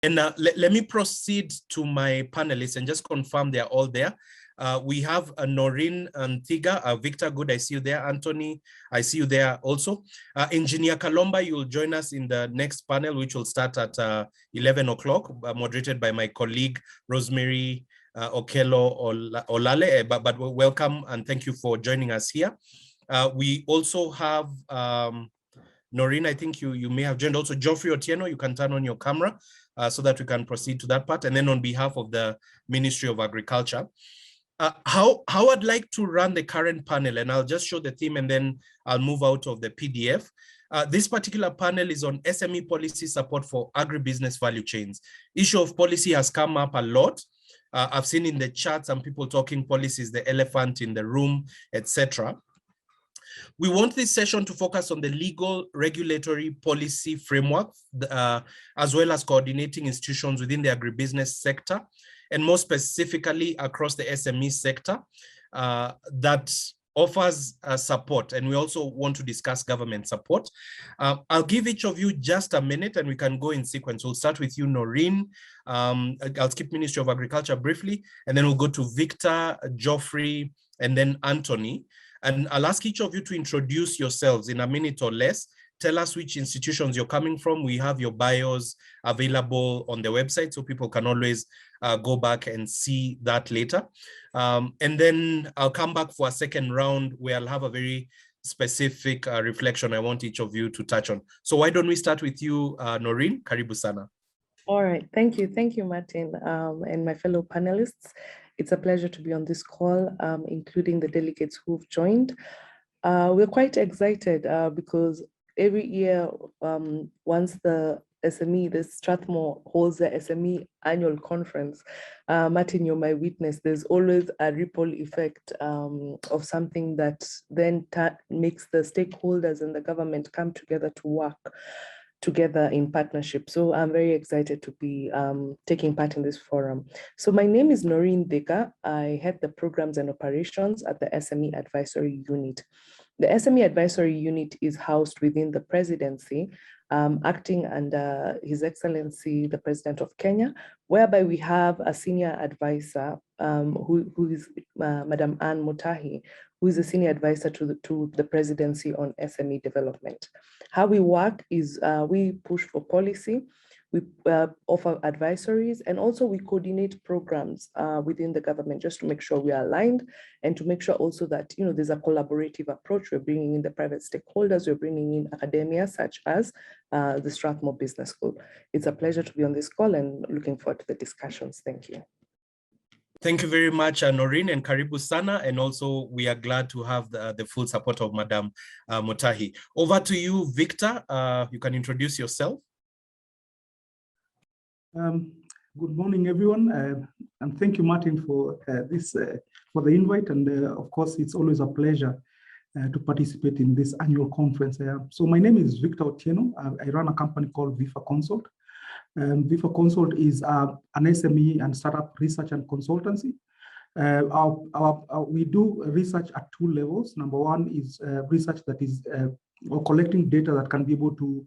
And let me proceed to my panelists and just confirm they're all there. We have Noreen Thiga, Victor, good, I see you there. Anthony, I see you there also. Engineer Kalomba, you'll join us in the next panel, which will start at 11 o'clock, moderated by my colleague, Rosemary Okello Olale, but welcome and thank you for joining us here. We also have Noreen, I think you may have joined also. Geoffrey Otieno, you can turn on your camera so that we can proceed to that part. And then on behalf of the Ministry of Agriculture, how I'd like to run the current panel, and I'll just show the theme and then I'll move out of the PDF. This particular panel is on SME policy support for agribusiness value chains. Issue of policy has come up a lot. I've seen in the chat some people talking policies, the elephant in the room, etc. We want this session to focus on the legal regulatory policy framework, as well as coordinating institutions within the agribusiness sector, and more specifically across the SME sector that offers support. And we also want to discuss government support. I'll give each of you just a minute and we can go in sequence. We'll start with you, Noreen. I'll skip Ministry of Agriculture briefly, and then we'll go to Victor, Geoffrey, and then Anthony. And I'll ask each of you to introduce yourselves in a minute or less. Tell us which institutions you're coming from. We have your bios available on the website, so people can always go back and see that later. And then I'll come back for a second round where I'll have a very specific reflection I want each of you to touch on. So why don't we start with you, Noreen? Karibu sana. All right, thank you, Martin, and my fellow panelists. It's a pleasure to be on this call, including the delegates who've joined. We're quite excited because every year, once the Strathmore holds the SME annual conference, Martin, you're my witness, there's always a ripple effect of something that then makes the stakeholders and the government come together to work together in partnership. So I'm very excited to be taking part in this forum. So my name is Noreen Thiga. I head the programs and operations at the SME Advisory Unit. The SME Advisory Unit is housed within the presidency, acting under His Excellency, the President of Kenya, whereby we have a senior advisor who is Madam Anne Mutahi, who is a senior advisor to the presidency on SME development. How we work is we push for policy, we offer advisories, and also we coordinate programs within the government just to make sure we are aligned and to make sure also that there's a collaborative approach. We're bringing in the private stakeholders, we're bringing in academia such as the Strathmore Business School. It's a pleasure to be on this call and looking forward to the discussions. Thank you. Thank you very much, Noreen, and Karibu Sana. And also, we are glad to have the full support of Madam Mutahi. Over to you, Victor. You can introduce yourself. Good morning, everyone, and thank you, Martin, for for the invite. And of course, it's always a pleasure to participate in this annual conference. So my name is Victor Otieno. I run a company called Vifa Consult. Vifa Consult is an SME and startup research and consultancy. We do research at two levels. Number one is research that is collecting data that can be able to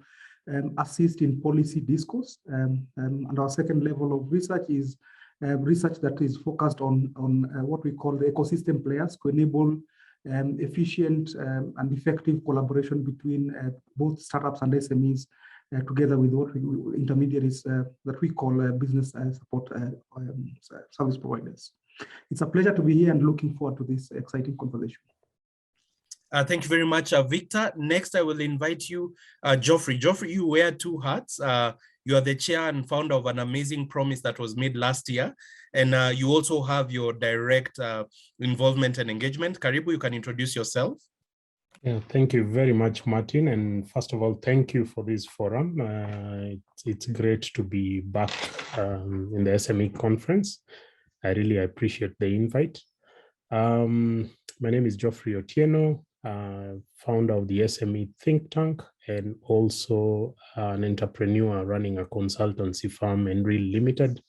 assist in policy discourse. And our second level of research is research that is focused on what we call the ecosystem players to enable efficient and effective collaboration between both startups and SMEs together with what intermediaries that we call business support service providers. It's a pleasure to be here and looking forward to this exciting conversation. Thank you very much, Victor. Next, I will invite you, Geoffrey. Geoffrey, you wear two hats. You are the chair and founder of an amazing promise that was made last year. And you also have your direct involvement and engagement. Karibu, you can introduce yourself. Yeah, thank you very much, Martin. And first of all, thank you for this forum. It's great to be back in the SME conference. I really appreciate the invite. My name is Geoffrey Otieno, founder of the SME think tank and also an entrepreneur running a consultancy firm, Enreal Limited,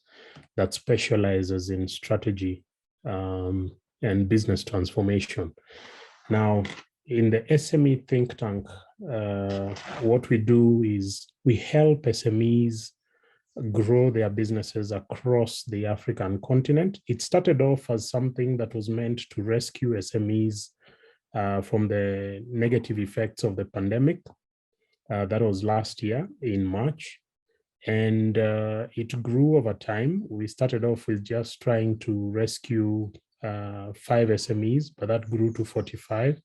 that specializes in strategy and business transformation. Now, in the SME think tank, what we do is we help SMEs grow their businesses across the African continent. It started off as something that was meant to rescue SMEs from the negative effects of the pandemic. That was last year in March. And it grew over time. We started off with just trying to rescue 5 SMEs, but that grew to 45.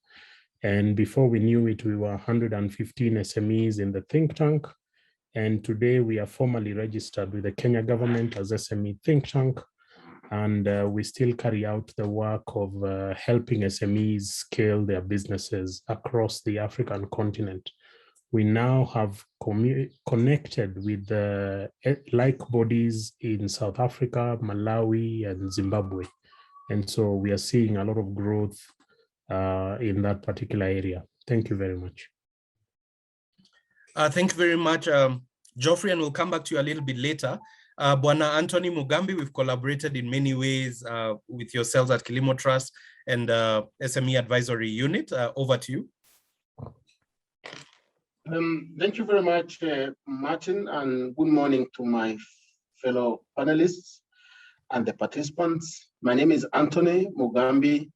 And before we knew it, we were 115 SMEs in the think tank. And today we are formally registered with the Kenya government as SME think tank. And we still carry out the work of helping SMEs scale their businesses across the African continent. We now have connected with the like bodies in South Africa, Malawi, and Zimbabwe. And so we are seeing a lot of growth in that particular area. Thank you very much. Thank you very much, Geoffrey, and we'll come back to you a little bit later. Bwana Anthony Mugambi, we've collaborated in many ways with yourselves at Kilimo Trust and SME Advisory Unit. Over to you. Thank you very much, Martin, and good morning to my fellow panelists and the participants. My name is Anthony Mugambi.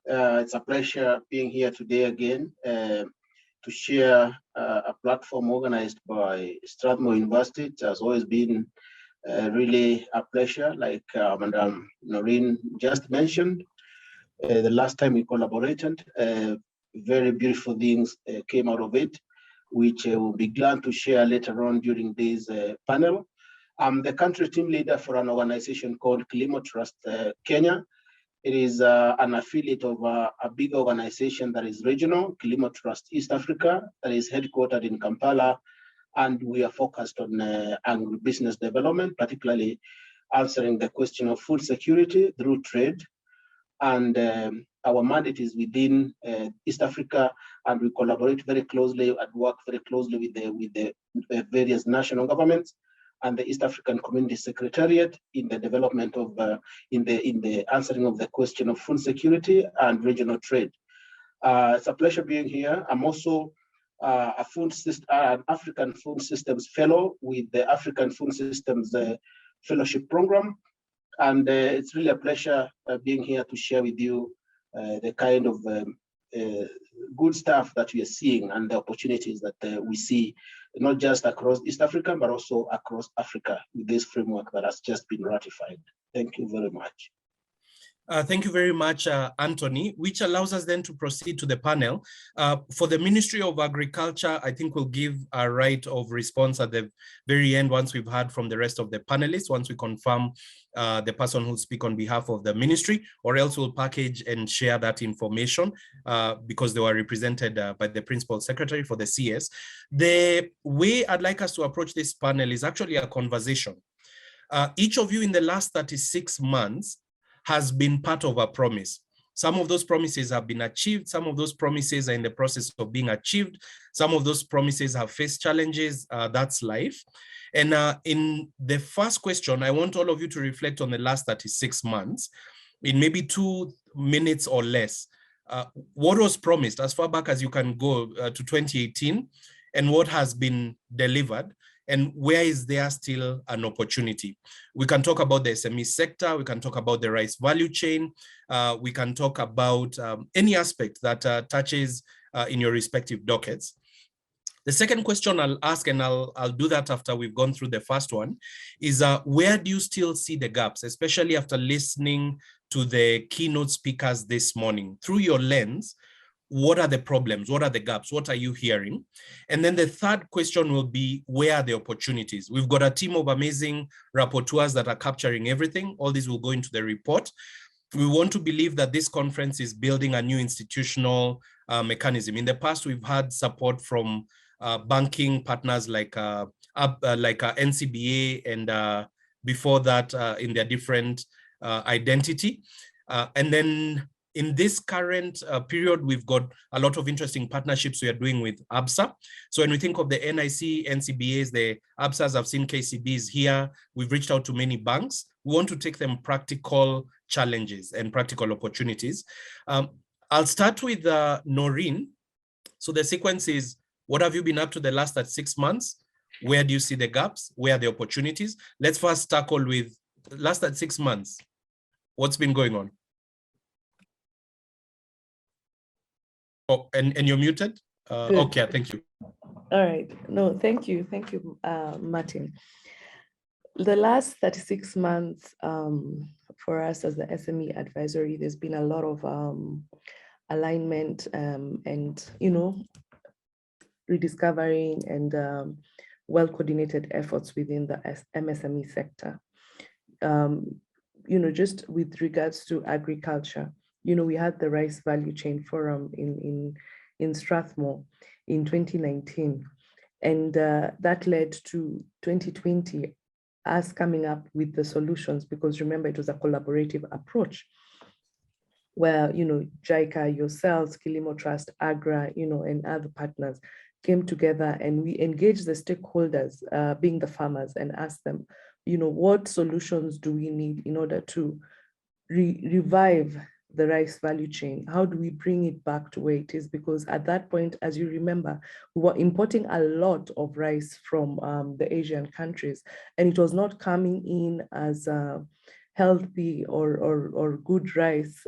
It's a pleasure being here today again to share a platform organized by Strathmore University. It has always been really a pleasure, like Madam Noreen just mentioned. The last time we collaborated, very beautiful things came out of it, which we'll be glad to share later on during this panel. I'm the country team leader for an organization called Kilimo Trust Kenya. It is an affiliate of a big organization that is regional, Kilimo Trust East Africa, that is headquartered in Kampala. And we are focused on agribusiness development, particularly answering the question of food security through trade. And our mandate is within East Africa, and we collaborate very closely and work very closely with the various national governments and the East African Community Secretariat in the development of in the answering of the question of food security and regional trade. It's a pleasure being here. I'm also an African Food Systems Fellow with the African Food Systems Fellowship Program. And it's really a pleasure being here to share with you the kind of good stuff that we are seeing and the opportunities that we see, not just across East Africa, but also across Africa with this framework that has just been ratified. Thank you very much. Thank you very much, Anthony, which allows us then to proceed to the panel. For the Ministry of Agriculture, I think we'll give a right of response at the very end once we've heard from the rest of the panelists, once we confirm the person who'll speak on behalf of the ministry, or else we'll package and share that information because they were represented by the Principal Secretary for the CS. The way I'd like us to approach this panel is actually a conversation. Each of you in the last 36 months has been part of a promise. Some of those promises have been achieved. Some of those promises are in the process of being achieved. Some of those promises have faced challenges. That's life. And in the first question, I want all of you to reflect on the last 36 months in maybe 2 minutes or less. What was promised as far back as you can go to 2018, and what has been delivered? And where is there still an opportunity? We can talk about the SME sector, we can talk about the rice value chain, we can talk about any aspect that touches in your respective dockets. The second question I'll ask, and I'll do that after we've gone through the first one, is where do you still see the gaps, especially after listening to the keynote speakers this morning? Through your lens, what are the problems? What are the gaps? What are you hearing? And then the third question will be, where are the opportunities? We've got a team of amazing rapporteurs that are capturing everything. All these will go into the report. We want to believe that this conference is building a new institutional mechanism. In the past, we've had support from banking partners like NCBA, and before that in their different identity. And then in this current period, we've got a lot of interesting partnerships we are doing with ABSA. So when we think of the NIC, NCBAs, the ABSAs have seen KCBs here. We've reached out to many banks. We want to take them practical challenges and practical opportunities. I'll start with Noreen. So the sequence is, what have you been up to the last 6 months? Where do you see the gaps? Where are the opportunities? Let's first tackle with last 6 months. What's been going on? Oh, and you're muted? Okay, thank you. All right. No, thank you. Thank you, Martin. The last 36 months for us as the SME advisory, there's been a lot of alignment and, rediscovering and well-coordinated efforts within the MSME sector. Just with regards to agriculture, we had the Rice Value Chain Forum in Strathmore in 2019. And that led to 2020, us coming up with the solutions, because remember, it was a collaborative approach where, JICA, yourselves, Kilimo Trust, Agra, and other partners came together and we engaged the stakeholders, being the farmers, and asked them, what solutions do we need in order to revive the rice value chain? How do we bring it back to where it is? Because at that point, as you remember, we were importing a lot of rice from the Asian countries, and it was not coming in as healthy or good rice.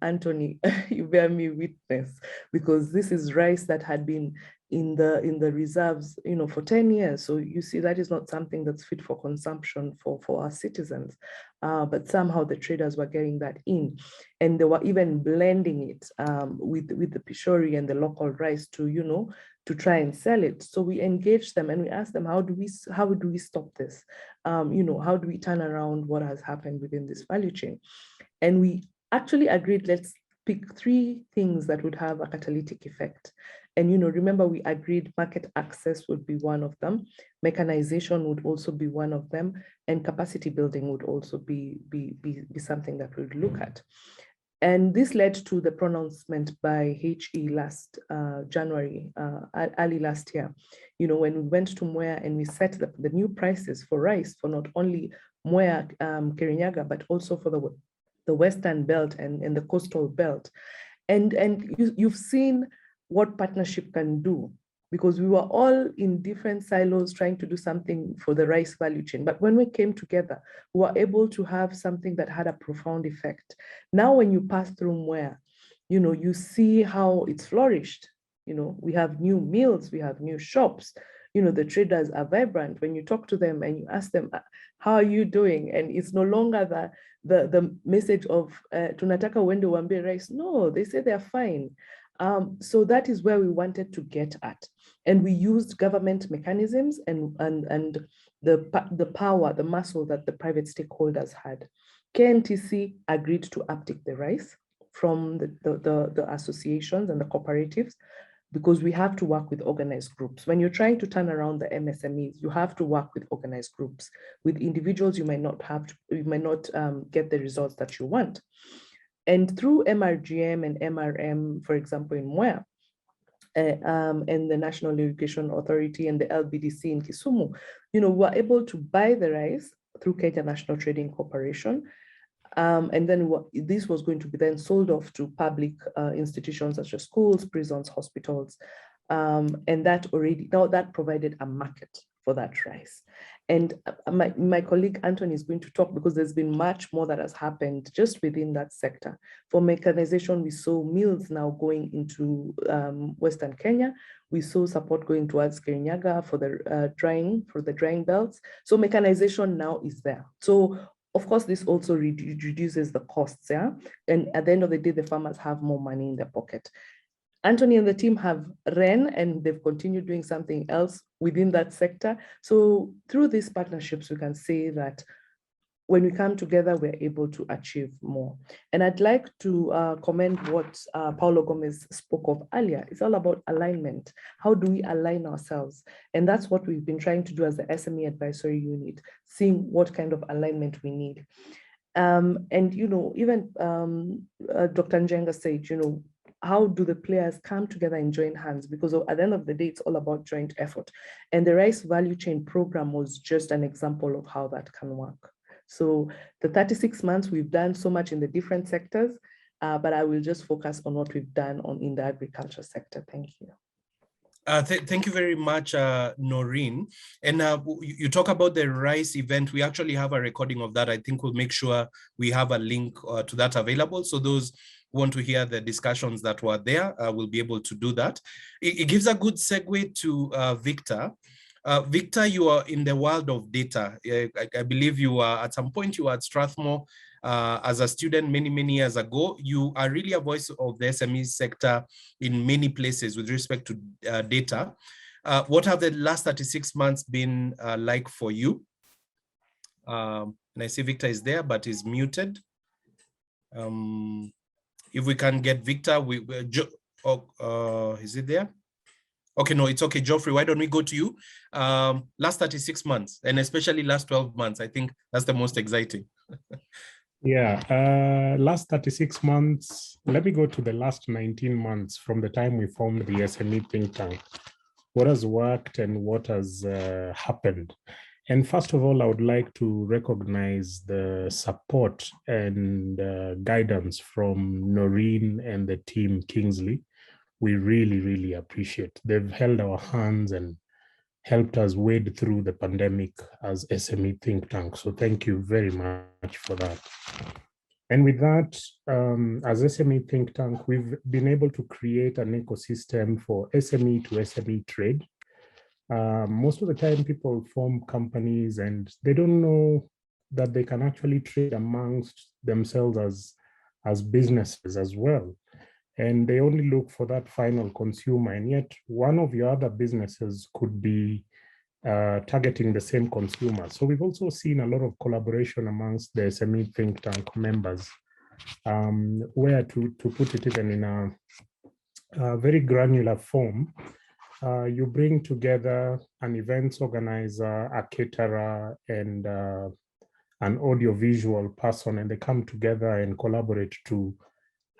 Anthony, you bear me witness, because this is rice that had been in the reserves, for 10 years. So you see, that is not something that's fit for consumption for our citizens. But somehow the traders were getting that in, and they were even blending it with the pishori and the local rice to try and sell it. So we engaged them and we asked them, how do we stop this? How do we turn around what has happened within this value chain? And we actually agreed, let's pick 3 things that would have a catalytic effect. And remember, we agreed market access would be one of them, mechanization would also be one of them, and capacity building would also be something that we'd look at. And this led to the pronouncement by HE last January, early last year, when we went to Mwea and we set the new prices for rice for not only Mwea, Kirinyaga, but also for the Western Belt and the Coastal Belt. And you've seen what partnership can do, because we were all in different silos trying to do something for the rice value chain. But when we came together, we were able to have something that had a profound effect. Now, when you pass through Mwea, you see how it's flourished. We have new mills, we have new shops, the traders are vibrant. When you talk to them and you ask them, how are you doing? And it's no longer the message of, tunataka uende uambie rice. No, they say they're fine. So that is where we wanted to get at. And we used government mechanisms and the power, the muscle that the private stakeholders had. KNTC agreed to uptake the rice from the associations and the cooperatives, because we have to work with organized groups. When you're trying to turn around the MSMEs, you have to work with organized groups. With individuals, you might not get the results that you want. And through MRGM and MRM, for example, in Mwea, and the National Irrigation Authority and the LBDC in Kisumu, we're able to buy the rice through Kenya National Trading Corporation. And then this was going to be then sold off to public institutions such as schools, prisons, hospitals. And that provided a market for that rice. And my colleague Anthony is going to talk, because there's been much more that has happened just within that sector. For mechanization, we saw mills now going into Western Kenya. We saw support going towards Kirinyaga for the drying belts. So mechanization now is there. So of course, this also reduces the costs, yeah? And at the end of the day, the farmers have more money in their pocket. Anthony and the team have ran, and they've continued doing something else within that sector. So through these partnerships, we can say that when we come together, we're able to achieve more. And I'd like to commend what Paulo Gomez spoke of earlier. It's all about alignment. How do we align ourselves? And that's what we've been trying to do as the SME Advisory Unit, seeing what kind of alignment we need. And, even Dr. Njenga said, how do the players come together and join hands? Because at the end of the day, it's all about joint effort. And the Rice Value Chain Program was just an example of how that can work. So the 36 months, we've done so much in the different sectors, but I will just focus on what we've done in the agriculture sector. Thank you. Thank you very much, Noreen. And you talk about the rice event. We actually have a recording of that. I think we'll make sure we have a link to that available. So those who want to hear the discussions that were there will be able to do that. It gives a good segue to Victor. Victor, you are in the world of data. I believe you are at some point you were at Strathmore as a student many years ago. You are really a voice of the SME sector in many places with respect to data. What have the last 36 months been like for you? And I see Victor is there, but is muted. If we can get Victor, is it there? Okay, no, it's okay. Geoffrey, why don't we go to you? Last 36 months, and especially last 12 months, I think that's the most exciting. Yeah, last 36 months, let me go to the last 19 months from the time we formed the SME think tank. What has worked and what has happened? And first of all, I would like to recognize the support and guidance from Noreen and the team Kingsley. We really appreciate. They've held our hands and helped us wade through the pandemic as SME think tank. So thank you very much for that. And with that, as SME think tank, we've been able to create an ecosystem for SME to SME trade. Most of the time people form companies and they don't know that they can actually trade amongst themselves as businesses as well. And they only look for that final consumer. And yet one of your other businesses could be targeting the same consumer. So we've also seen a lot of collaboration amongst the SME think tank members, where to put it even in a very granular form, you bring together an events organizer, a caterer, and an audiovisual person, and they come together and collaborate to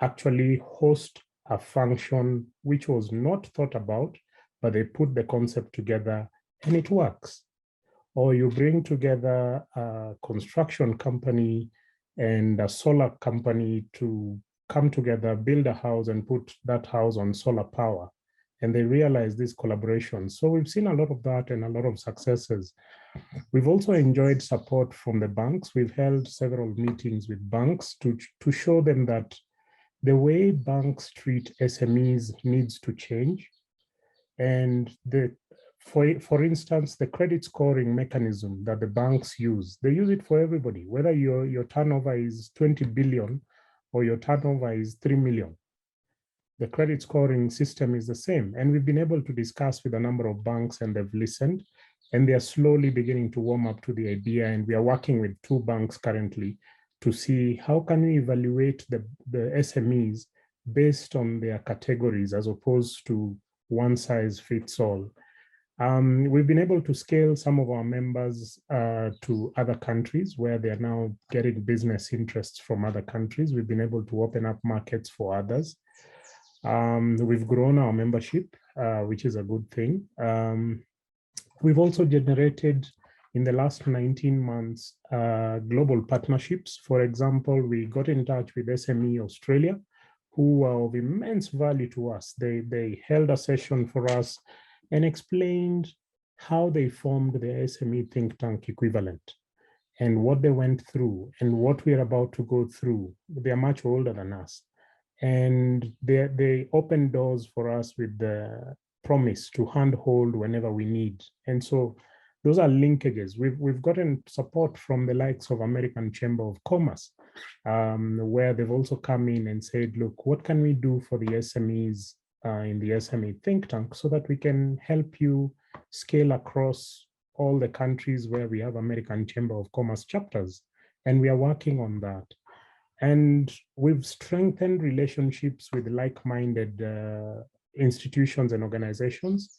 actually host a function which was not thought about, but they put the concept together and it works. Or you bring together a construction company and a solar company to come together, build a house and put that house on solar power. And they realize this collaboration. So we've seen a lot of that and a lot of successes. We've also enjoyed support from the banks. We've held several meetings with banks to show them that the way banks treat SMEs needs to change. And for instance, the credit scoring mechanism that the banks use, they use it for everybody, whether your turnover is 20 billion or your turnover is 3 million. The credit scoring system is the same. And we've been able to discuss with a number of banks and they've listened and they are slowly beginning to warm up to the idea. And we are working with 2 banks currently to see how can we evaluate the SMEs based on their categories as opposed to one size fits all. We've been able to scale some of our members to other countries where they are now getting business interests from other countries. We've been able to open up markets for others. We've grown our membership, which is a good thing. We've also generated in the last 19 months, global partnerships. For example, we got in touch with SME Australia, who are of immense value to us. They held a session for us and explained how they formed the SME think tank equivalent and what they went through and what we're about to go through. They're much older than us. And they opened doors for us with the promise to handhold whenever we need. And so those are linkages. We've gotten support from the likes of American Chamber of Commerce, where they've also come in and said, look, what can we do for the SMEs in the SME think tank so that we can help you scale across all the countries where we have American Chamber of Commerce chapters. And we are working on that. And we've strengthened relationships with like-minded institutions and organizations.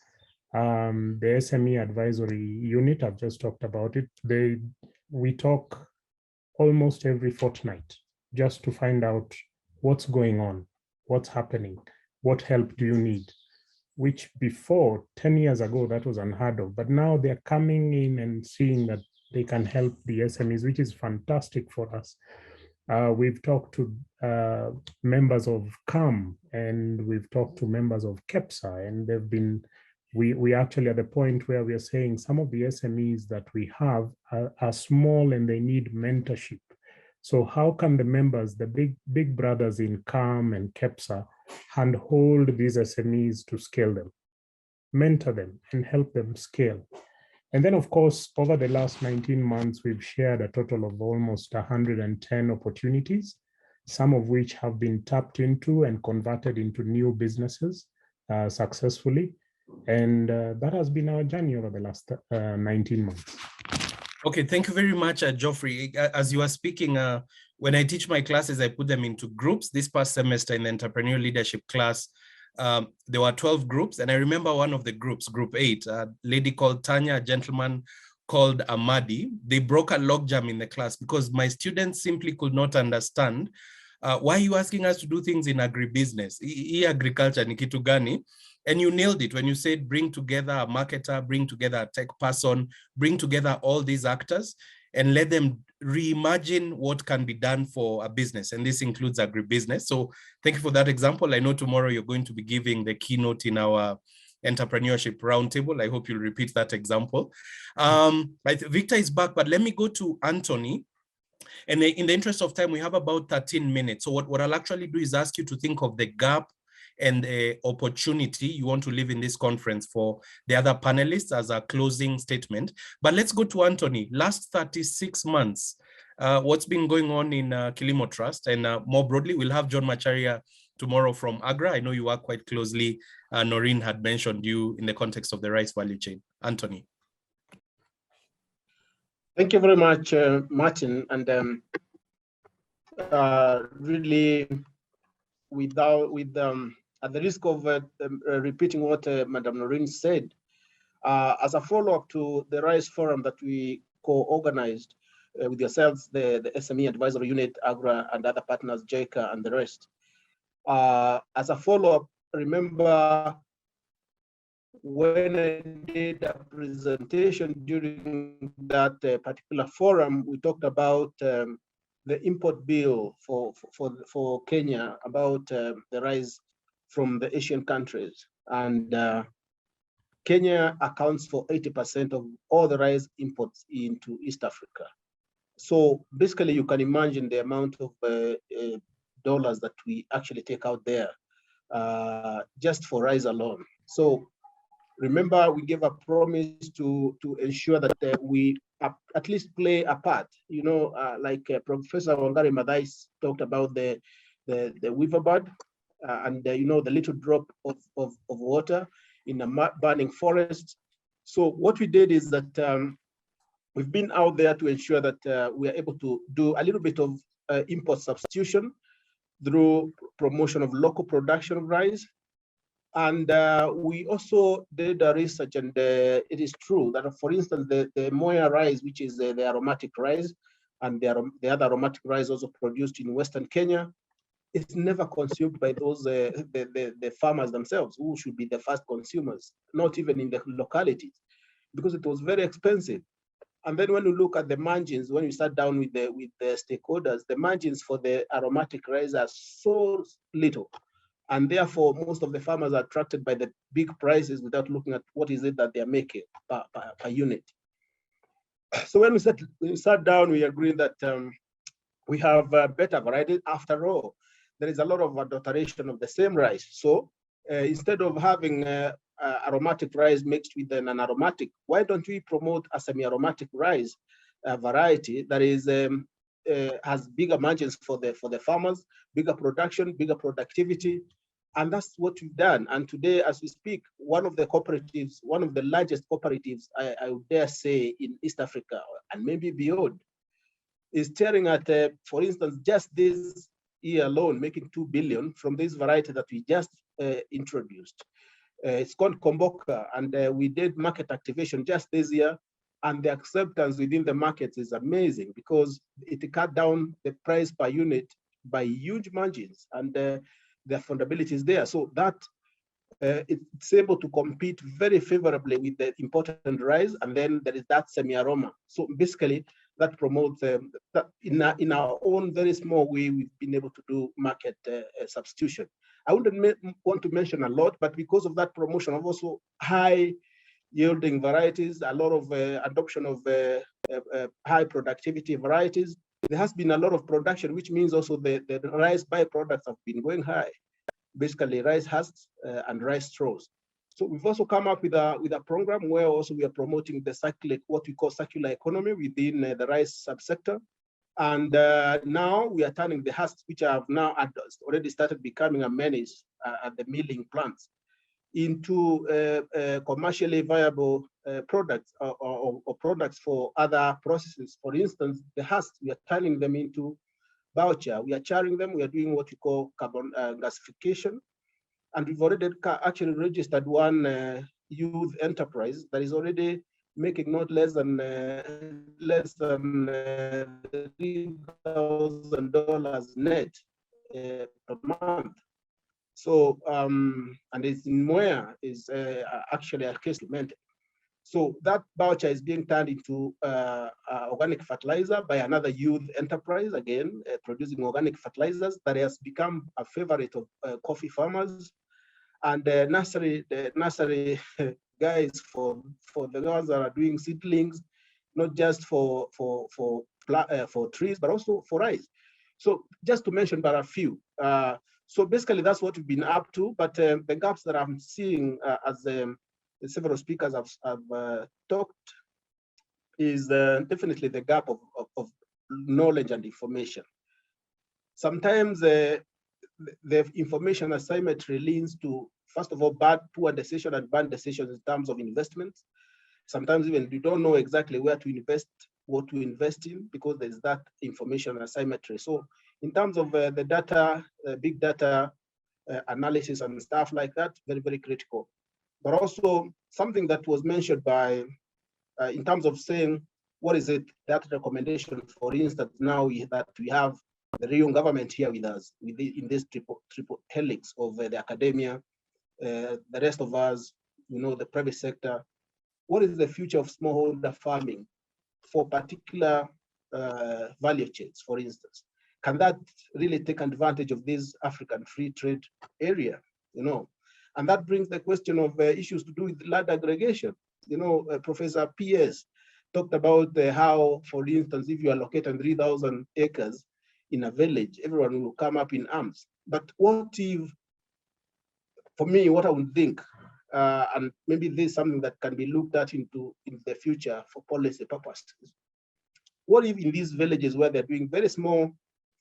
The SME advisory unit, I've just talked about it. We talk almost every fortnight just to find out what's going on, what's happening, what help do you need, which before 10 years ago, that was unheard of. But now they're coming in and seeing that they can help the SMEs, which is fantastic for us. We've talked to members of CAM and we've talked to members of KEPSA, and they've been we actually at the point where we are saying some of the SMEs that we have are small and they need mentorship. So how can the members, the big brothers in CAM and KEPSA, handhold these SMEs to scale them, mentor them, and help them scale? And then, of course, over the last 19 months, we've shared a total of almost 110 opportunities, some of which have been tapped into and converted into new businesses successfully. And that has been our journey over the last 19 months. Okay, thank you very much, Geoffrey. As you are speaking, when I teach my classes, I put them into groups. This past semester in the entrepreneurial leadership class, there were 12 groups. And I remember one of the groups, group 8, a lady called Tanya, a gentleman called Amadi. They broke a logjam in the class because my students simply could not understand why are you asking us to do things in agribusiness? Agriculture ni kitu gani? And you nailed it when you said bring together a marketer, bring together a tech person, bring together all these actors and let them reimagine what can be done for a business. And this includes agribusiness. So thank you for that example. I know tomorrow you're going to be giving the keynote in our entrepreneurship roundtable. I hope you'll repeat that example. Victor is back, but let me go to Anthony. And in the interest of time, we have about 13 minutes. So what I'll actually do is ask you to think of the gap and the opportunity you want to leave in this conference for the other panelists as a closing statement. But let's go to Anthony. Last 36 months, what's been going on in Kilimo Trust? And more broadly, we'll have John Macharia tomorrow from Agra. I know you work quite closely. Noreen had mentioned you in the context of the rice value chain. Anthony. Thank you very much, Martin. And really, at the risk of repeating what Madam Noreen said, as a follow-up to the Rice Forum that we co-organized with yourselves, the SME Advisory Unit, AGRA, and other partners, JICA, and the rest. As a follow-up, remember when I did a presentation during that particular forum, we talked about the import bill for Kenya, about the rice from the Asian countries. And Kenya accounts for 80% of all the rice imports into East Africa. So basically you can imagine the amount of dollars that we actually take out there just for rice alone. So remember, we gave a promise to ensure that we at least play a part. You know, like Professor Wangari Maathai talked about the weaver bird and you know, the little drop of water in a burning forest. So what we did is that we've been out there to ensure that we are able to do a little bit of import substitution through promotion of local production of rice. And we also did a research, and it is true that, for instance, the Moya rice, which is the aromatic rice, and the other aromatic rice also produced in Western Kenya, it's never consumed by those the farmers themselves, who should be the first consumers, not even in the localities, because it was very expensive. And then when you look at the margins, when you sat down with the stakeholders, the margins for the aromatic rice are so little. And therefore, most of the farmers are attracted by the big prices without looking at what is it that they're making per unit. So when we sat down, we agreed that we have better varieties. After all, there is a lot of adulteration of the same rice. So instead of having aromatic rice mixed with an aromatic, why don't we promote a semi-aromatic rice variety that is has bigger margins for the farmers, bigger production, bigger productivity? And that's what we've done. And today, as we speak, one of the cooperatives, one of the largest cooperatives, I would dare say, in East Africa and maybe beyond, is staring at, for instance, just this year alone, making 2 billion from this variety that we just introduced. It's called Komboka, and we did market activation just this year, and the acceptance within the markets is amazing because it cut down the price per unit by huge margins, and the affordability is there. So that it's able to compete very favorably with the important rice, and then there is that semi-aroma. So basically, that promotes that in our own very small way, we've been able to do market substitution. I wouldn't want to mention a lot, but because of that promotion of also high yielding varieties, a lot of adoption of high productivity varieties, there has been a lot of production, which means also the rice byproducts have been going high, basically rice husks and rice straws. So we've also come up with a program where also we are promoting the what we call circular economy within the rice subsector. And now we are turning the husks, which have now already started becoming a menace at the milling plants, into commercially viable products or products for other processes. For instance, the husks, we are turning them into biochar. We are charring them. We are doing what we call carbon gasification. And we've already actually registered one youth enterprise that is already making not less than $3,000 net per month. So, and it's in Moya is actually a case implemented. So that biochar is being turned into organic fertilizer by another youth enterprise, again, producing organic fertilizers that has become a favorite of coffee farmers and the nursery guys for the ones that are doing seedlings, not just for trees, but also for rice. So just to mention but a few. So basically that's what we've been up to, but the gaps that I'm seeing as several speakers have talked is definitely the gap of knowledge and information. Sometimes the information asymmetry leads to, first of all, poor decision and bad decisions in terms of investments. Sometimes even you don't know exactly where to invest, what to invest in, because there's that information asymmetry. So in terms of the data, big data analysis and stuff like that, very, very critical. But also something that was mentioned by, in terms of saying, what is it, that recommendation, for instance, now that we have the real government here with us, in this triple helix of the academia, the rest of us, the private sector. What is the future of smallholder farming for particular value chains, for instance? Can that really take advantage of this African free trade area? And that brings the question of issues to do with land aggregation. Professor P.S. talked about how, for instance, if you allocate 3,000 acres in a village, everyone will come up in arms. But what if, for me, what I would think, and maybe this is something that can be looked at in the future for policy purposes. What if in these villages where they're doing very small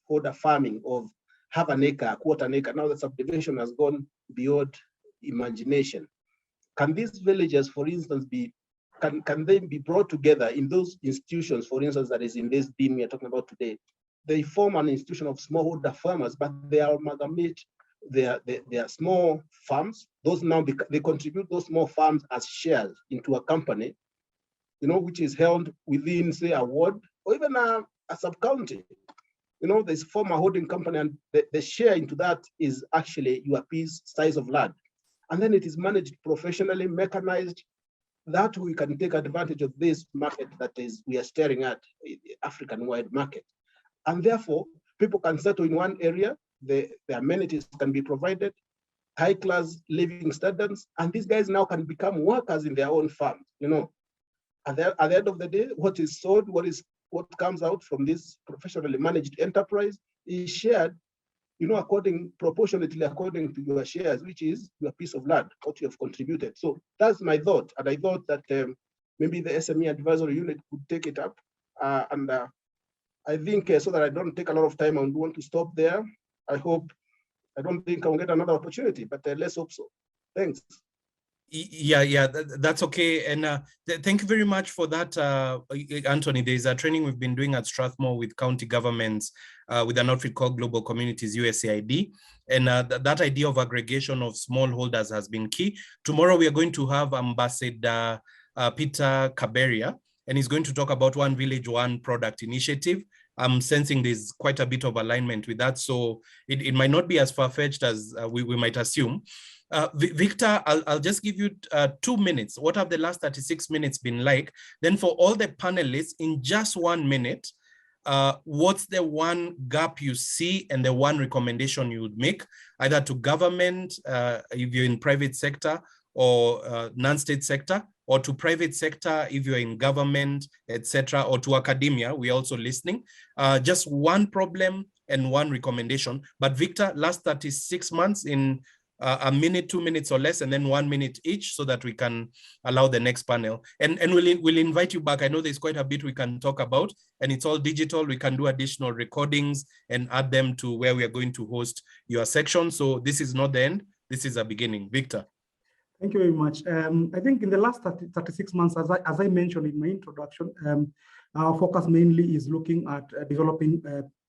holder farming of half an acre, quarter an acre, now the subdivision has gone beyond imagination. Can these villages, for instance, can they be brought together in those institutions, for instance, that is in this beam we are talking about today? They form an institution of smallholder farmers, but they are amalgamate their small farms. Those now they contribute those small farms as shares into a company, which is held within, say, a ward or even a sub-county. There's form a holding company, and the share into that is actually your piece size of land. And then it is managed professionally, mechanized, that we can take advantage of this market that we are staring at, the African-wide market. And therefore, people can settle in one area, the amenities can be provided, high-class living standards, and these guys now can become workers in their own farms. At the end of the day, what is sold, what comes out from this professionally managed enterprise is shared, proportionately according to your shares, which is your piece of land, what you have contributed. So that's my thought. And I thought that maybe the SME advisory unit could take it up. And I think so that I don't take a lot of time, I want to stop there. I don't think I'll get another opportunity, but let's hope so. Thanks. Yeah, that's okay. And thank you very much for that, Anthony. There's a training we've been doing at Strathmore with county governments with an outfit called Global Communities, USAID. And that idea of aggregation of smallholders has been key. Tomorrow, we are going to have Ambassador Peter Kaberia, and he's going to talk about One Village, One Product initiative. I'm sensing there's quite a bit of alignment with that. So it might not be as far-fetched as we might assume. Victor, I'll just give you 2 minutes. What have the last 36 minutes been like? Then for all the panelists, in just 1 minute, what's the one gap you see and the one recommendation you would make, either to government, if you're in private sector, or non-state sector, or to private sector if you're in government, etc., or to academia, we're also listening. Just one problem and one recommendation. But Victor, last 36 months in a minute, 2 minutes or less, and then 1 minute each, so that we can allow the next panel. And we'll invite you back. I know there's quite a bit we can talk about, and it's all digital. We can do additional recordings and add them to where we are going to host your section. So this is not the end. This is a beginning. Victor. Thank you very much. I think in the last 36 months, as I mentioned in my introduction, our focus mainly is looking at developing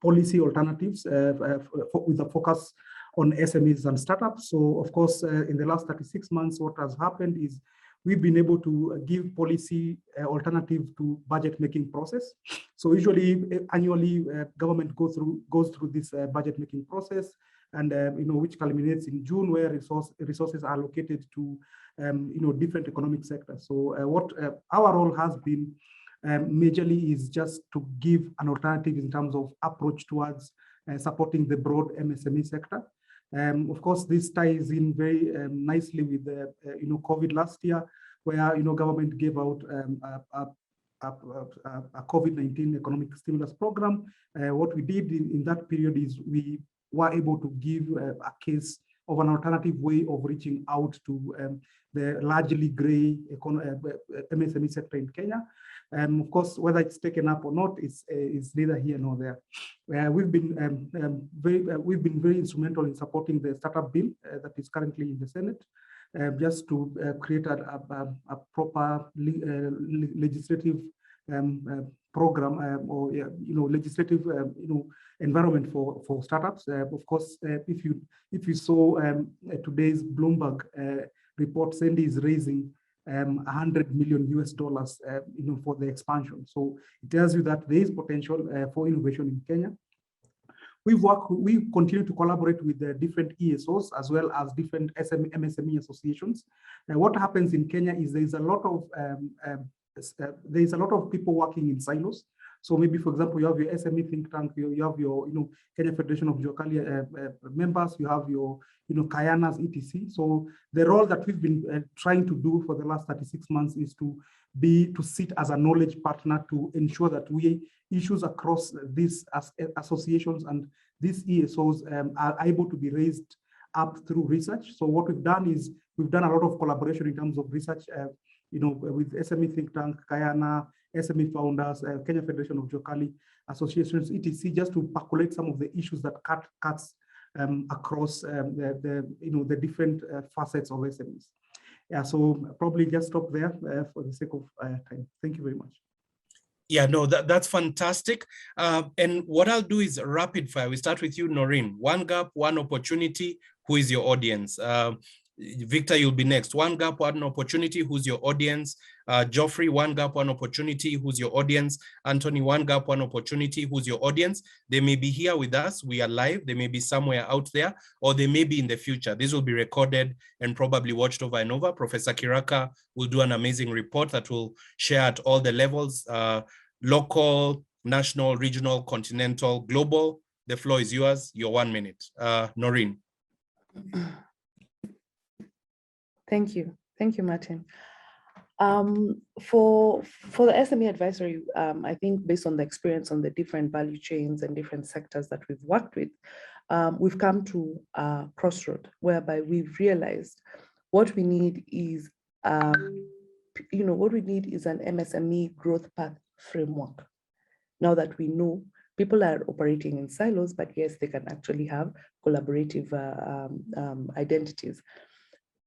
policy alternatives with a focus on SMEs and startups. So of course, in the last 36 months, what has happened is we've been able to give policy alternative to budget making process. So usually annually, government goes through this budget making process, and which culminates in June, where resources are allocated to different economic sectors. So what our role has been majorly is just to give an alternative in terms of approach towards supporting the broad MSME sector. Of course, this ties in very nicely with the COVID last year, where government gave out a COVID-19 economic stimulus program. What we did in that period is we were able to give a case of an alternative way of reaching out to the largely gray MSME sector in Kenya. Of course, whether it's taken up or not is neither here nor there. We've been very instrumental in supporting the startup bill that is currently in the Senate, just to create a proper legislative program or legislative environment for startups. Of course, if you saw today's Bloomberg report, Sandy is raising $100 million for the expansion. So it tells you that there is potential for innovation in Kenya. We continue to collaborate with the different ESOs as well as different MSME associations. What happens in Kenya is there is a lot of people working in silos. So maybe, for example, you have your SME think tank, you have your Kenya Federation of Jokali members, you have your Kayanas, etc. So the role that we've been trying to do for the last 36 months is to sit as a knowledge partner to ensure that issues across these associations and these ESOs are able to be raised up through research. So what we've done is we've done a lot of collaboration in terms of research, with SME think tank, Kayana, SME founders, Kenya Federation of Jokali associations, etc., just to percolate some of the issues that cuts across the different facets of SMEs. Yeah, so probably just stop there for the sake of time. Thank you very much. Yeah, no, that's fantastic. And what I'll do is rapid fire. We start with you, Noreen. One gap, one opportunity. Who is your audience? Victor, you'll be next. One gap, one opportunity. Who's your audience? Geoffrey, one gap, one opportunity. Who's your audience? Anthony, one gap, one opportunity. Who's your audience? They may be here with us. We are live. They may be somewhere out there, or they may be in the future. This will be recorded and probably watched over and over. Professor Kiraka will do an amazing report that will share at all the levels, local, national, regional, continental, global. The floor is yours. Your 1 minute. Noreen. Thank you, Martin. For the SME advisory, I think based on the experience on the different value chains and different sectors that we've worked with, we've come to a crossroad whereby we've realized what we need is, an MSME growth path framework. Now that we know people are operating in silos, but yes, they can actually have collaborative identities.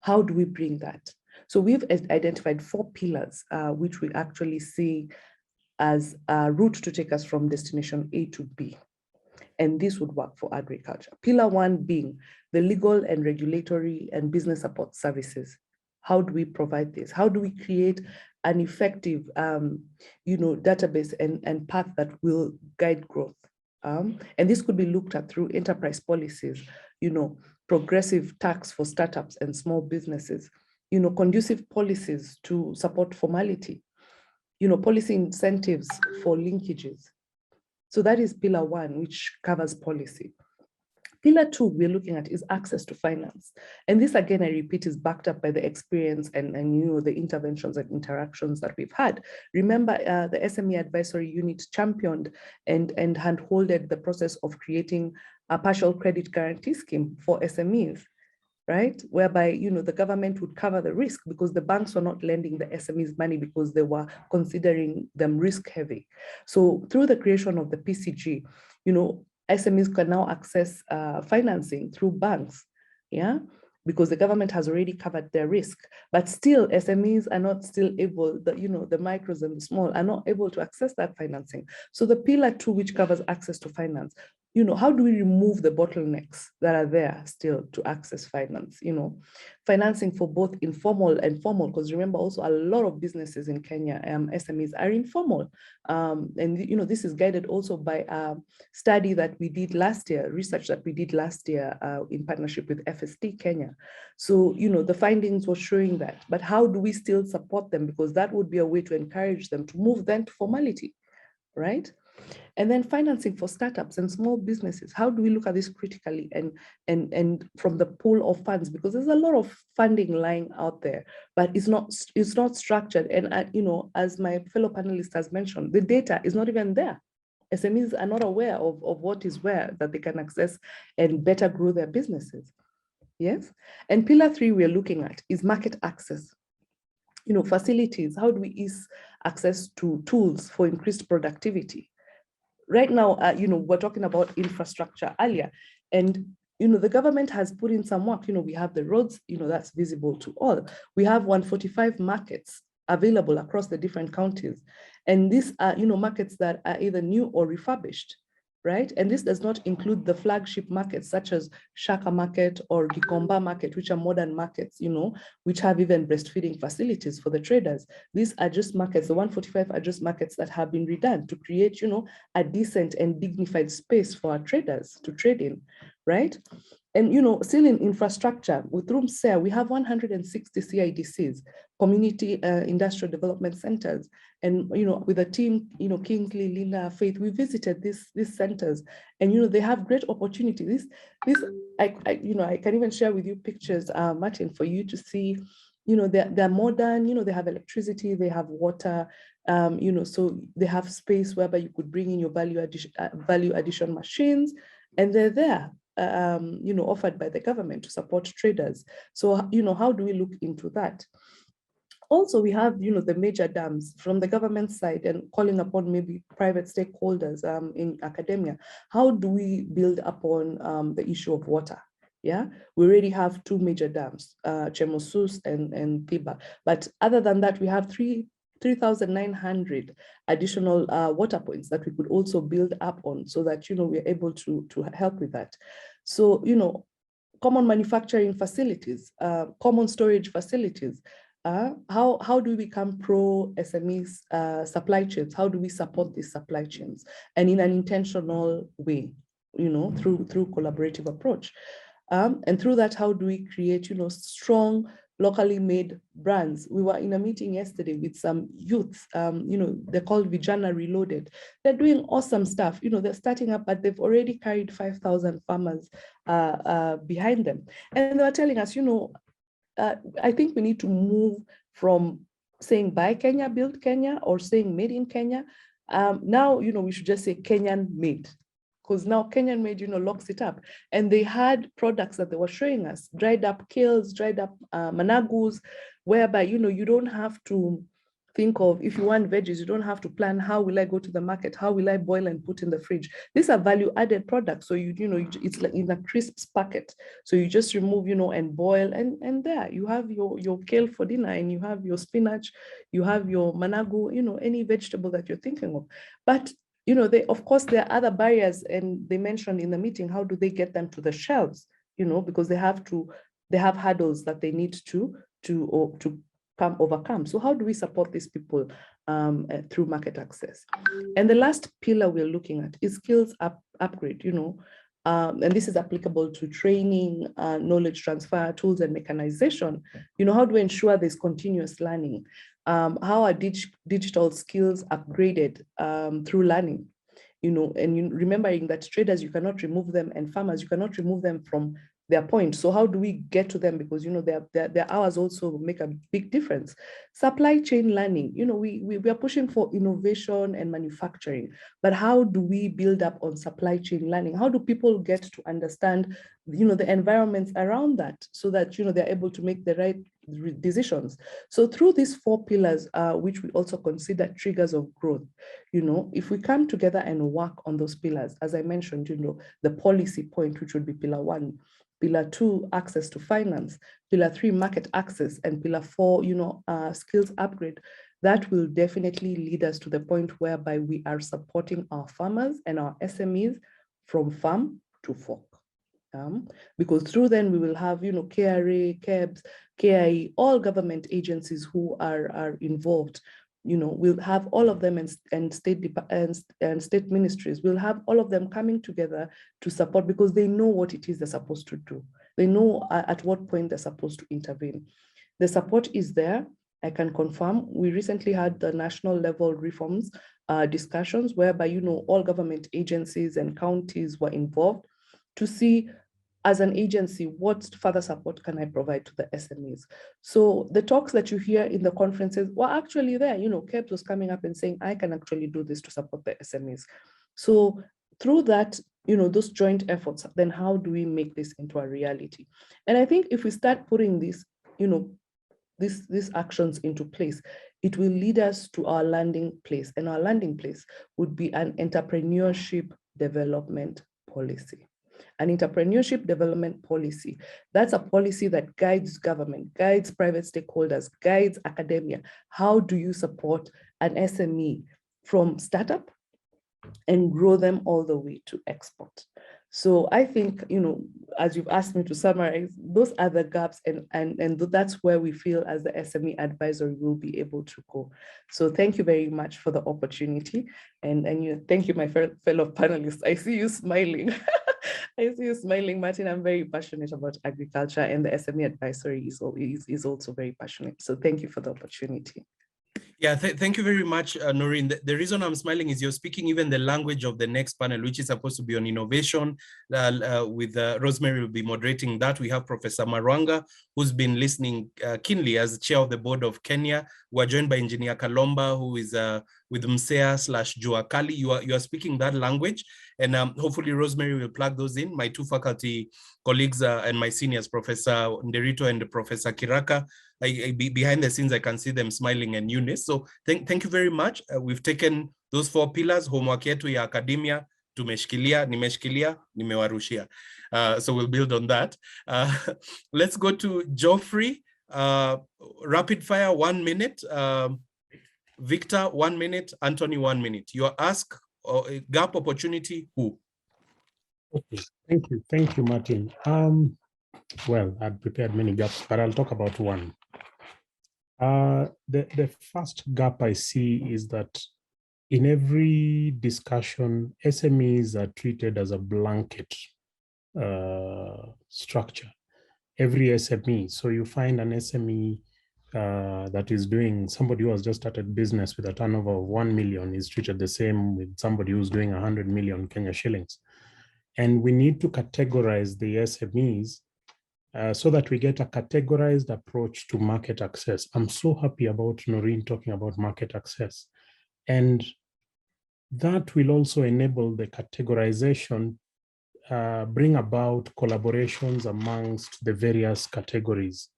How do we bring that? So we've identified 4 pillars, which we actually see as a route to take us from destination A to B. And this would work for agriculture. Pillar 1 being the legal and regulatory and business support services. How do we provide this? How do we create an effective, database and path that will guide growth? And this could be looked at through enterprise policies, progressive tax for startups and small businesses, conducive policies to support formality, policy incentives for linkages. So that is pillar one, which covers policy. Pillar two we're looking at is access to finance. And this, again, I repeat, is backed up by the experience and the interventions and interactions that we've had. Remember, the SME Advisory Unit championed and handholded the process of creating a partial credit guarantee scheme for SMEs, right? Whereby, the government would cover the risk because the banks were not lending the SMEs money because they were considering them risk heavy. So through the creation of the PCG, SMEs can now access financing through banks, because the government has already covered their risk. But still, SMEs are not still able, the micros and the small are not able to access that financing. So the pillar two, which covers access to finance, how do we remove the bottlenecks that are there still to access finance? Financing for both informal and formal, because remember also a lot of businesses in Kenya, SMEs are informal. And this is guided also by a study that we did last year, research that we did last year in partnership with FST Kenya. So, the findings were showing that, but how do we still support them? Because that would be a way to encourage them to move then to formality, right? And then financing for startups and small businesses. How do we look at this critically and from the pool of funds? Because there's a lot of funding lying out there, but it's not structured. And as my fellow panelist has mentioned, the data is not even there. SMEs are not aware of what is where that they can access and better grow their businesses. Yes. And pillar three we're looking at is market access. Facilities. How do we ease access to tools for increased productivity? Right now, we're talking about infrastructure earlier, and the government has put in some work. We have the roads, that's visible to all. We have 145 markets available across the different counties, and these are markets that are either new or refurbished, right? And this does not include the flagship markets such as Shaka Market or Gikomba Market, which are modern markets, which have even breastfeeding facilities for the traders. These are just markets, the 145 are just markets that have been redone to create, a decent and dignified space for our traders to trade in, right? And, still in infrastructure, with RoomSARE, we have 160 CIDCs, community industrial development centers. And, with a team, Kingsley, Linda, Faith, we visited these centers, and, they have great opportunities. I can even share with you pictures, Martin, for you to see, they're modern, they have electricity, they have water, so they have space whereby you could bring in your value addition machines, and they're there. Offered by the government to support traders. So, how do we look into that? Also, we have, the major dams from the government side and calling upon maybe private stakeholders in academia. How do we build upon the issue of water? Yeah, we already have two major dams, Chemosus and Thiba. But other than that, we have 3,900 additional water points that we could also build up on so that, we're able to help with that. So, common manufacturing facilities, common storage facilities. How do we become pro SMEs supply chains? How do we support these supply chains? And in an intentional way, through collaborative approach. And through that, how do we create, strong locally made brands? We were in a meeting yesterday with some youths, they're called Vijana Reloaded. They're doing awesome stuff. They're starting up, but they've already carried 5,000 farmers behind them. And they were telling us, I think we need to move from saying buy Kenya, build Kenya, or saying made in Kenya. Now, we should just say Kenyan made. Because now Kenyan made, locks it up. And they had products that they were showing us, dried up kales, dried up managus, whereby, you don't have to think of, if you want veggies, you don't have to plan, how will I go to the market? How will I boil and put in the fridge? These are value-added products. So, it's like in a crisps packet. So you just remove, and boil, and there you have your kale for dinner, and you have your spinach, you have your managu, any vegetable that you're thinking of. But of course, there are other barriers, and they mentioned in the meeting, how do they get them to the shelves? Because they have hurdles that they need to overcome. So how do we support these people through market access? And the last pillar we're looking at is skills upgrade. And this is applicable to training, knowledge transfer, tools, and mechanization. How do we ensure there's continuous learning? How are digital skills upgraded through learning? and remembering that traders, you cannot remove them, and farmers, you cannot remove them from their point. So how do we get to them? Because their hours also make a big difference. Supply chain learning, we are pushing for innovation and manufacturing, but how do we build up on supply chain learning? How do people get to understand the environments around that, so that they're able to make the right decisions? So through these 4 pillars, which we also consider triggers of growth, if we come together and work on those pillars, as I mentioned, the policy point, which would be pillar 1, pillar 2, access to finance, pillar 3, market access, and pillar 4, skills upgrade, that will definitely lead us to the point whereby we are supporting our farmers and our SMEs from farm to fork. Because through then we will have, KRA, KEBS, KIE, all government agencies who are involved. We'll have all of them, and state ministries. We'll have all of them coming together to support, because they know what it is they're supposed to do. They know at what point they're supposed to intervene. The support is there. I can confirm. We recently had the national level reforms discussions, whereby all government agencies and counties were involved to see, as an agency, what further support can I provide to the SMEs? So the talks that you hear in the conferences were actually there. KEBS was coming up and saying, I can actually do this to support the SMEs. So through that, those joint efforts, then how do we make this into a reality? And I think if we start putting this, these actions into place, it will lead us to our landing place. And our landing place would be an entrepreneurship development policy. An entrepreneurship development policy. That's a policy that guides government, guides private stakeholders, guides academia. How do you support an SME from startup and grow them all the way to export? So I think, as you've asked me to summarize, those are the gaps, and that's where we feel as the SME advisory will be able to go. So thank you very much for the opportunity. And thank you, my fellow panelists. I see you smiling. I see you smiling, Martin. I'm very passionate about agriculture, and the SME advisory is also very passionate. So thank you for the opportunity. Yeah, thank you very much, Noreen. The reason I'm smiling is you're speaking even the language of the next panel, which is supposed to be on innovation. With Rosemary will be moderating that. We have Professor Marwanga, who's been listening keenly as chair of the board of Kenya. We're joined by Engineer Kalomba, who is with MSEA/Jua Kali. You are speaking that language, and hopefully Rosemary will plug those in. My 2 faculty colleagues and my seniors, Professor Nderito and Professor Kiraka. Behind the scenes, I can see them smiling and Eunice. So thank you very much. We've taken those 4 pillars, homework yetu ya academia, tumeshikilia, nimeshikilia, nimewarushia. So we'll build on that. Let's go to Geoffrey. Rapid fire, 1 minute. Victor, 1 minute. Anthony, 1 minute. Your ask or gap opportunity, who? Okay, thank you, Martin. Well, I'd prepared many gaps, but I'll talk about one. The first gap I see is that in every discussion, SMEs are treated as a blanket structure. Every SME. So you find an SME that is doing, somebody who has just started business with a turnover of 1 million is treated the same with somebody who's doing 100 million Kenya shillings. And we need to categorize the SMEs so that we get a categorized approach to market access. I'm so happy about Noreen talking about market access. And that will also enable the categorization, bring about collaborations amongst the various categories.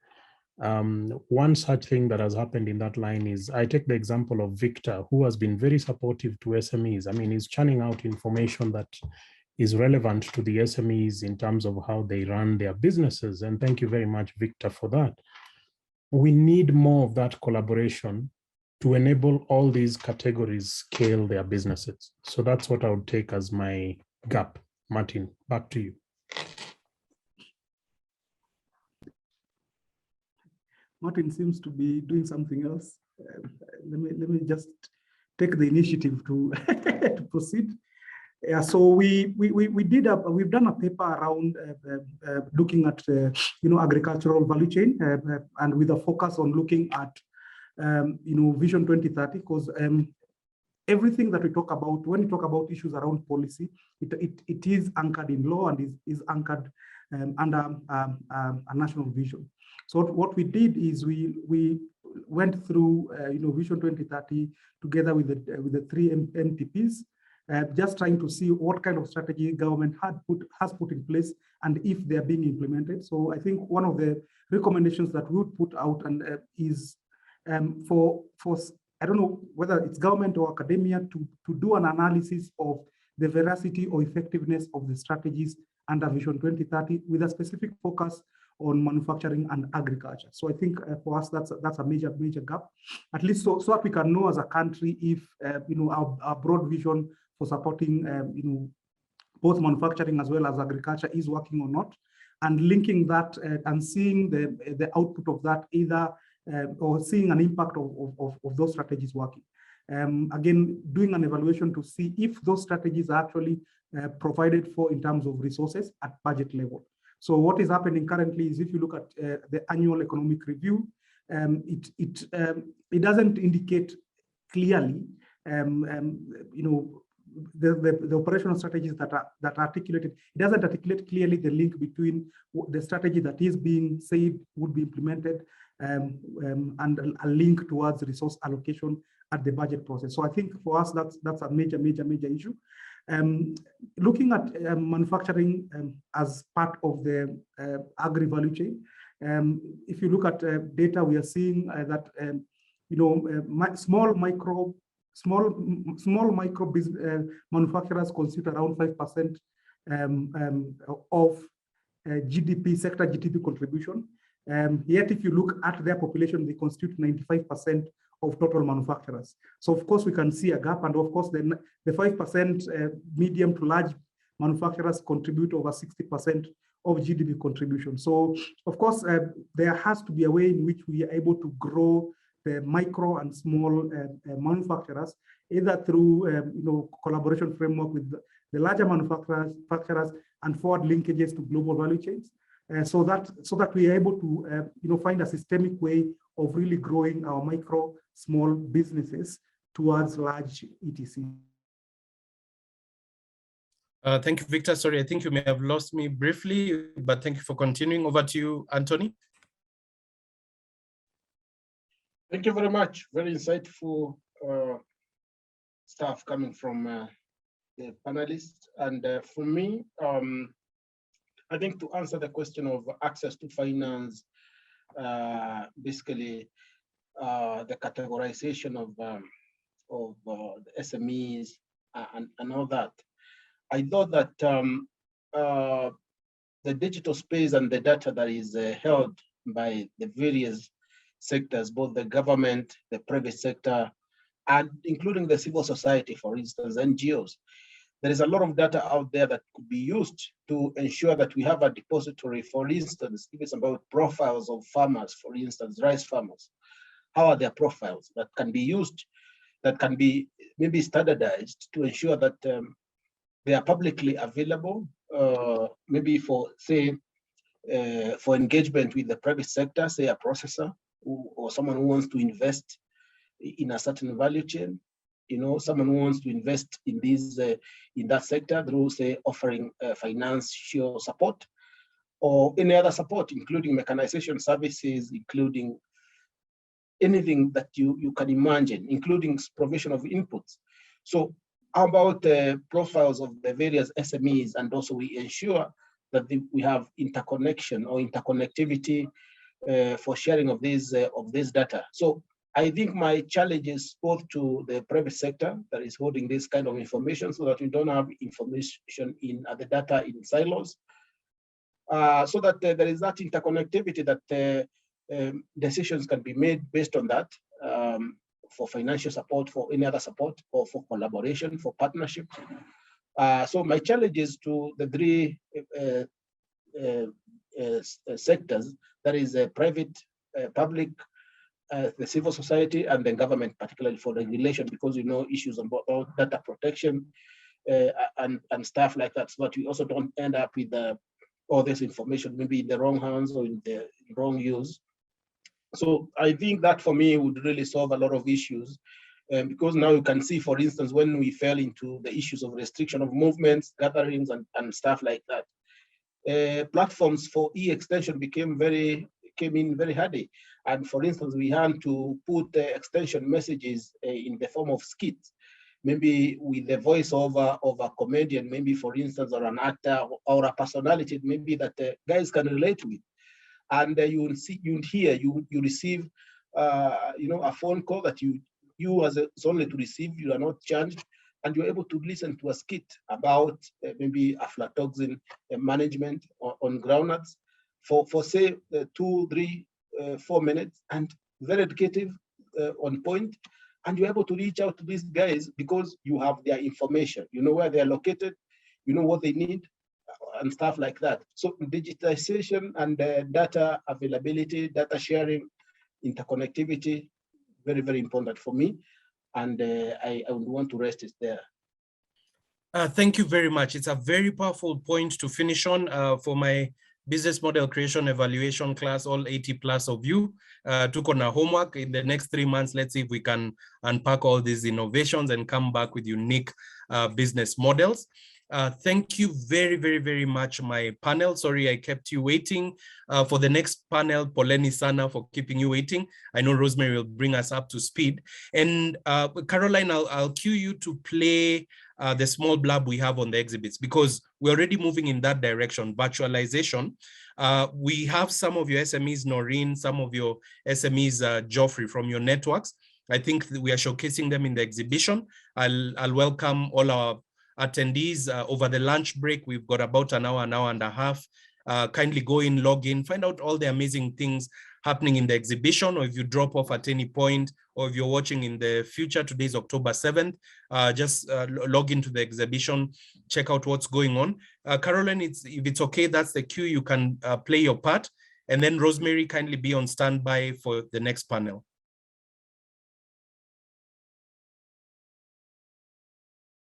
One such thing that has happened in that line is, I take the example of Victor, who has been very supportive to SMEs. I mean, he's churning out information that is relevant to the SMEs in terms of how they run their businesses. And thank you very much, Victor, for that. We need more of that collaboration to enable all these categories scale their businesses. So that's what I would take as my gap. Martin, back to you. Martin seems to be doing something else. Let me just take the initiative to to proceed. Yeah, so we've done a paper around looking at agricultural value chain and with a focus on looking at Vision 2030, because everything that we talk about, when we talk about issues around policy, it is anchored in law and is anchored under a national vision. So what we did is we went through Vision 2030 together with the three MTPs, just trying to see what kind of strategy government has put in place and if they are being implemented. So I think one of the recommendations that we would put out and is for I don't know whether it's government or academia to do an analysis of the veracity or effectiveness of the strategies under Vision 2030 with a specific focus on manufacturing and agriculture. So I think for us that's a major gap, at least so that we can know as a country if our broad vision for supporting both manufacturing as well as agriculture is working or not, and linking that and seeing the output of that either or seeing an impact of those strategies working. Again, doing an evaluation to see if those strategies are actually provided for in terms of resources at budget level. So what is happening currently is if you look at the annual economic review, it doesn't indicate clearly, the operational strategies that are articulated. It doesn't articulate clearly the link between the strategy that is being said would be implemented and a link towards resource allocation at the budget process. So I think for us that's a major issue. Looking at manufacturing as part of the agri-value chain, if you look at data, we are seeing that small micro business manufacturers constitute around 5% of GDP, sector GDP contribution. Yet if you look at their population, they constitute 95% of total manufacturers. So of course we can see a gap, and of course the 5% medium to large manufacturers contribute over 60% of GDP contribution. So of course there has to be a way in which we are able to grow the micro and small manufacturers, either through collaboration framework with the larger manufacturers and forward linkages to global value chains, so that we are able to find a systemic way of really growing our micro small businesses towards large ETC. Thank you, Victor. Sorry, I think you may have lost me briefly, but thank you for continuing. Over to you, Anthony. Thank you very much. Very insightful stuff coming from the panelists. And for me, I think to answer the question of access to finance, basically the categorization of the SMEs and all that, I thought that the digital space and the data that is held by the various sectors, both the government, the private sector, and including the civil society, for instance, NGOs. There is a lot of data out there that could be used to ensure that we have a depository. For instance, if it's about profiles of farmers, for instance, rice farmers, how are their profiles that can be used, that can be maybe standardized to ensure that they are publicly available, maybe for, say, for engagement with the private sector, say a processor, or someone who wants to invest in a certain value chain, someone who wants to invest in this in that sector through, say, offering financial support or any other support, including mechanization services, including anything that you can imagine, including provision of inputs. So how about the profiles of the various SMEs, and also we ensure that we have interconnection or interconnectivity for sharing of this data. So I think my challenge is both to the private sector that is holding this kind of information, so that we don't have information the data in silos, so that there is that interconnectivity, that decisions can be made based on that, for financial support, for any other support, or for collaboration, for partnership. So my challenge is to the three sectors, that is private, public, the civil society, and the government, particularly for regulation, because issues about data protection and stuff like that, so that we also don't end up with all this information maybe in the wrong hands or in the wrong use. So I think that for me would really solve a lot of issues because now you can see, for instance, when we fell into the issues of restriction of movements, gatherings, and stuff like that, platforms for e-extension came in very handy. And for instance, we had to put extension messages in the form of skits, maybe with the voice of a comedian, maybe for instance, or an actor or a personality, maybe that guys can relate with. And you receive, a phone call that you as it's only to receive, you are not charged, and you're able to listen to a skit about maybe aflatoxin management on groundnuts for say 2, 3, 4 minutes, and very educative, on point. And you're able to reach out to these guys because you have their information. You know where they're located, you know what they need, and stuff like that. So digitization and data availability, data sharing, interconnectivity, very, very important for me. And I would want to rest it there. Thank you very much. It's a very powerful point to finish on. For my business model creation evaluation class, all 80 plus of you took on our homework. In the next 3 months, let's see if we can unpack all these innovations and come back with unique business models. Thank you very, very, very much, my panel. Sorry, I kept you waiting. For the next panel, Poleni Sana for keeping you waiting. I know Rosemary will bring us up to speed. And Caroline, I'll cue you to play the small blurb we have on the exhibits, because we're already moving in that direction, virtualization. We have some of your SMEs, Noreen, some of your SMEs, Geoffrey, from your networks. I think we are showcasing them in the exhibition. I'll welcome all our attendees over the lunch break. We've got about an hour and a half. Kindly go in, log in, find out all the amazing things happening in the exhibition, or if you drop off at any point, or if you're watching in the future, today's October 7th, just log into the exhibition, check out what's going on. Caroline, if it's okay, that's the cue. You can play your part. And then Rosemary, kindly be on standby for the next panel.